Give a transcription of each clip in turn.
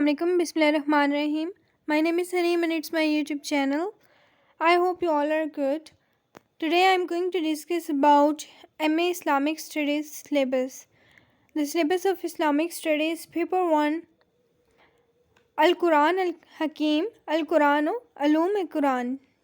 Assalamualaikum. Bismillahirrahmanirrahim. My name is Haneem and it's my YouTube channel. I hope you all are good. Today I am going to discuss about MA Islamic Studies syllabus. The syllabus of Islamic Studies Paper 1 Al-Quran Al-Hakim Al-Quran Ulum Quran.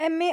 MA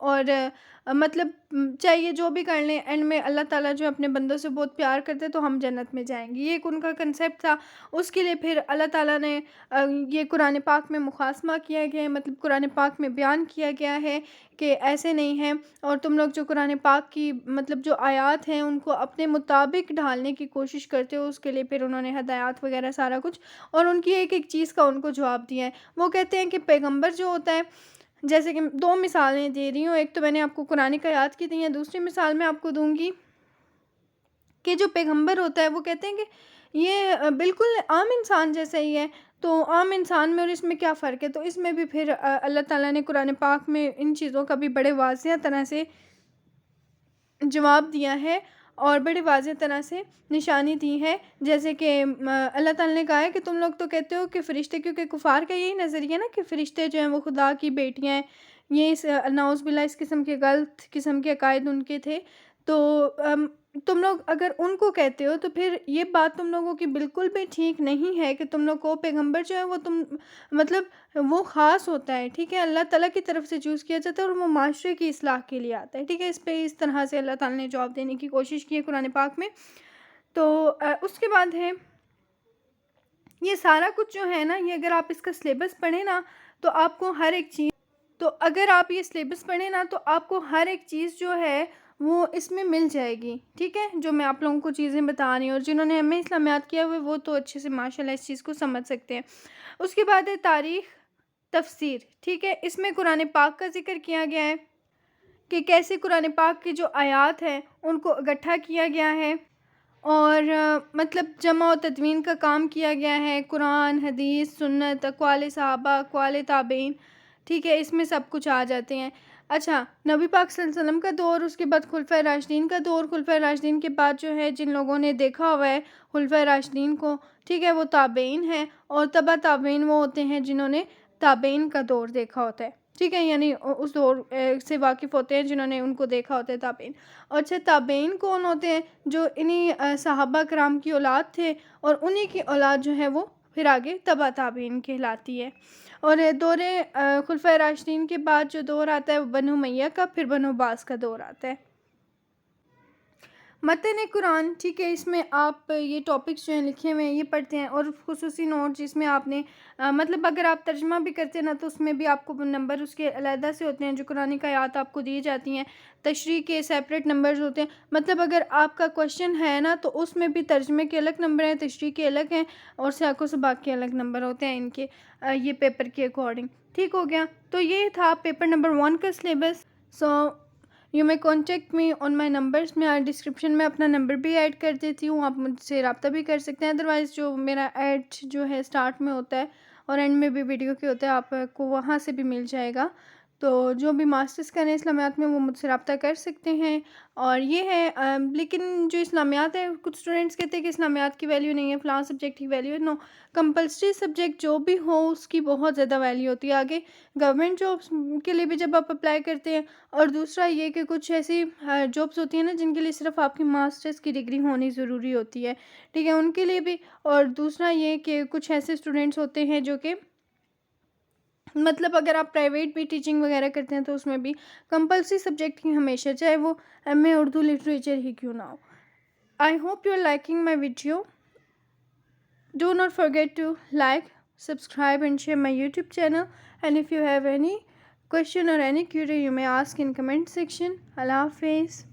اور مطلب چاہیے جو بھی کر لیں، and میں اللہ تعالیٰ جو اپنے بندوں سے بہت پیار کرتے تو ہم جنت میں جائیں گے، یہ ایک ان کا کنسیپٹ تھا۔ اس کے لیے پھر اللہ تعالیٰ نے یہ قرآن پاک میں مقاسمہ کیا گیا ہے، مطلب قرآن پاک میں بیان کیا گیا ہے کہ ایسے نہیں ہے، اور تم لوگ جو قرآن پاک کی مطلب جو آیات ہیں ان کو اپنے مطابق ڈھالنے کی کوشش کرتے ہو، اس کے لیے پھر انہوں نے ہدایات وغیرہ سارا کچھ، اور ان کی ایک ایک چیز کا ان کو جواب دیا ہے۔ وہ کہتے ہیں کہ پیغمبر جو ہوتا ہے، جیسے کہ 2 مثالیں دے رہی ہوں، ایک تو میں نے آپ کو قرآن کی آیات کی دی ہیں، دوسری مثال میں آپ کو دوں گی کہ جو پیغمبر ہوتا ہے وہ کہتے ہیں کہ یہ بالکل عام انسان جیسا ہی ہے، تو عام انسان میں اور اس میں کیا فرق ہے؟ تو اس میں بھی پھر اللہ تعالیٰ نے قرآن پاک میں ان چیزوں کا بھی بڑے واضح طرح سے جواب دیا ہے اور بڑے واضح طرح سے نشانی دی ہے، جیسے کہ اللہ تعالیٰ نے کہا ہے کہ تم لوگ تو کہتے ہو کہ فرشتے، کیونکہ کفار کا یہی نظریہ نا کہ فرشتے جو ہیں وہ خدا کی بیٹیاں ہیں، یہ نعوذ باللہ اس قسم کے غلط قسم کے عقائد ان کے تھے، تو تم لوگ اگر ان کو کہتے ہو تو پھر یہ بات تم لوگوں کی بالکل بھی ٹھیک نہیں ہے کہ تم لوگ کو پیغمبر جو ہے وہ مطلب وہ خاص ہوتا ہے، ٹھیک ہے، اللہ تعالیٰ کی طرف سے چوز کیا جاتا ہے اور وہ معاشرے کی اصلاح کے لیے آتا ہے، ٹھیک ہے۔ اس پہ اس طرح سے اللہ تعالیٰ نے جواب دینے کی کوشش کی ہے قرآن پاک میں۔ تو اس کے بعد ہے یہ سارا کچھ جو ہے نا، یہ اگر آپ اس کا سلیبس پڑھیں نا تو آپ کو ہر ایک چیز، تو اگر آپ یہ سلیبس پڑھیں نا تو آپ کو ہر ایک چیز جو ہے وہ اس میں مل جائے گی، ٹھیک ہے، جو میں آپ لوگوں کو چیزیں بتا رہی ہوں، اور جنہوں نے ایم اے اسلامیات کیا ہوئے وہ تو اچھے سے ماشاءاللہ اس چیز کو سمجھ سکتے ہیں۔ اس کے بعد ہے تاریخ، تفسیر، ٹھیک ہے، اس میں قرآن پاک کا ذکر کیا گیا ہے کہ کیسے قرآن پاک کی جو آیات ہیں ان کو اکٹھا کیا گیا ہے، اور مطلب جمع و تدوین کا کام کیا گیا ہے، قرآن، حدیث، سنت، اقوال صحابہ، اقوال تابعین، ٹھیک ہے، اس میں سب کچھ آ جاتے ہیں۔ اچھا، نبی پاک صلی اللہ علیہ وسلم کا دور، اس کے بعد خلفۂ راشدین کا دور، خلفۂ راشدین کے بعد جو ہے جن لوگوں نے دیکھا ہوا ہے خلفۂ راشدین کو، ٹھیک ہے، وہ تابعین ہیں، اور تبع تابعین وہ ہوتے ہیں جنہوں نے تابعین کا دور دیکھا ہوتا ہے، ٹھیک ہے، یعنی اس دور سے واقف ہوتے ہیں جنہوں نے ان کو دیکھا ہوتا ہے تابعین۔ اور اچھا، تابعین کون ہوتے ہیں؟ جو انہی صحابہ کرام کی اولاد تھے، اور انہی کی اولاد جو ہے وہ پھر آگے تبع تابعین کہلاتی ہے۔ اور دور خلفۂ راشدین کے بعد جو دور آتا ہے وہ بنو امیہ کا، پھر بنو عباس کا دور آتا ہے۔ متن قرآن، ٹھیک ہے، اس میں آپ یہ ٹاپکس جو ہیں لکھے ہوئے ہیں یہ پڑھتے ہیں، اور خصوصی نوٹ جس میں آپ نے مطلب اگر آپ ترجمہ بھی کرتے ہیں نا تو اس میں بھی آپ کو نمبر اس کے علیحدہ سے ہوتے ہیں، جو قرآن کی آیات آپ کو دی جاتی ہیں، تشریح کے سیپریٹ نمبرز ہوتے ہیں، مطلب اگر آپ کا کوشچن ہے نا تو اس میں بھی ترجمے کے الگ نمبر ہیں، تشریح کے الگ ہیں، اور سیاق و سباق کے الگ نمبر ہوتے ہیں ان کے، یہ پیپر کے اکارڈنگ، ٹھیک ہو گیا۔ تو یہ تھا پیپر نمبر 1 کا سلیبس۔ سو یو میں کانٹیکٹ می آن مائی نمبرس، میں ڈسکرپشن میں اپنا نمبر بھی ایڈ کر دیتی ہوں، آپ مجھ سے رابطہ بھی کر سکتے ہیں، ادروائز جو میرا ایڈ جو ہے اسٹارٹ میں ہوتا ہے اور اینڈ میں بھی ویڈیو کے ہوتا ہے، آپ کو وہاں سے بھی مل جائے گا۔ تو جو بھی ماسٹرز کریں اسلامیات میں وہ مجھ سے رابطہ کر سکتے ہیں، اور یہ ہے لیکن جو اسلامیات ہے کچھ اسٹوڈنٹس کہتے ہیں کہ اسلامیات کی ویلیو نہیں ہے، فلاں سبجیکٹ کی ویلیو ہے، نو، کمپلسری سبجیکٹ جو بھی ہو اس کی بہت زیادہ ویلیو ہوتی ہے آگے گورنمنٹ جابس کے لیے بھی جب آپ اپلائی کرتے ہیں، اور دوسرا یہ کہ کچھ ایسی جابس ہوتی ہیں نا جن کے لیے صرف آپ کی ماسٹرز کی ڈگری ہونی ضروری ہوتی ہے، ٹھیک ہے، ان کے لیے بھی، اور دوسرا یہ کہ کچھ ایسے اسٹوڈنٹس ہوتے ہیں جو کہ مطلب اگر آپ پرائیویٹ بھی ٹیچنگ وغیرہ کرتے ہیں تو اس میں بھی کمپلسری سبجیکٹ ہی ہمیشہ، چاہے وہ ایم اے اردو لٹریچر ہی کیوں نہ ہو۔ I hope you are liking my video. Do not forget to like, subscribe and share my YouTube channel, and if you have any question or any query you may ask in comment section. Allah Hafiz.